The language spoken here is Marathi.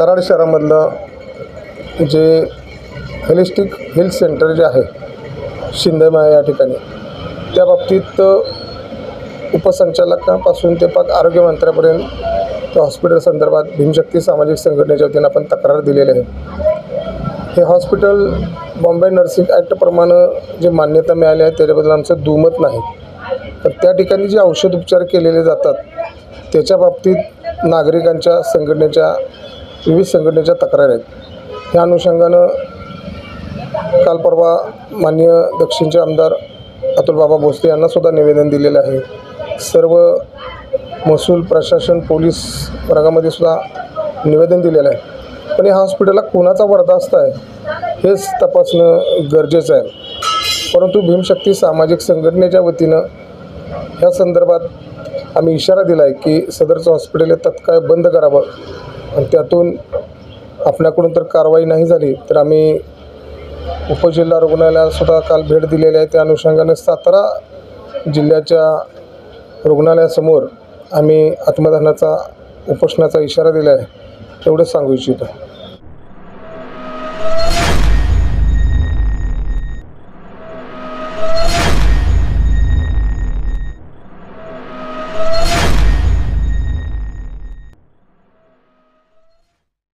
कराड शहरामधलं जे होलिस्टिक हेल्थ सेंटर जे आहे शिंदेमाया या ठिकाणी, त्या बाबतीत उपसंचालकापासून ते पाक आरोग्यमंत्र्यापर्यंत त्या हॉस्पिटल संदर्भात भीमशक्ती सामाजिक संघटनेच्या वतीनं आपण तक्रार दिलेली आहे। हे हॉस्पिटल बॉम्बे नर्सिंग ॲक्टप्रमाणे जे मान्यता मिळाली आहे त्याच्याबद्दल आमचं दुमत नाही, तर त्या ठिकाणी जे औषध उपचार केलेले जातात त्याच्या बाबतीत नागरिकांच्या संघटनेच्या विविध संघटनेच्या तक्रारी आहेत। ह्या अनुषंगानं काल परवा माननीय दक्षिणचे आमदार अतुलबाबा भोसले यांना सुद्धा निवेदन दिलेलं आहे। सर्व महसूल प्रशासन पोलीस वर्गामध्ये सुद्धा निवेदन दिलेलं आहे, पण या हॉस्पिटलला कोणाचा बरदास्त आहे हेच तपासणं गरजेचं आहे। परंतु भीमशक्ती सामाजिक संघटनेच्या वतीनं ह्या संदर्भात आम्ही इशारा दिला आहे की सदरचं हॉस्पिटल हे तत्काळ बंद करावं, आणि त्यातून आपल्याकडून तर कारवाई नाही झाली तर आम्ही उपजिल्हा रुग्णालयाला सुद्धा काल भेट दिलेली आहे। त्या अनुषंगाने सातारा जिल्ह्याच्या रुग्णालयासमोर आम्ही आत्मदहनाचा उपोषणाचा इशारा दिला आहे, एवढंच सांगू इच्छितो।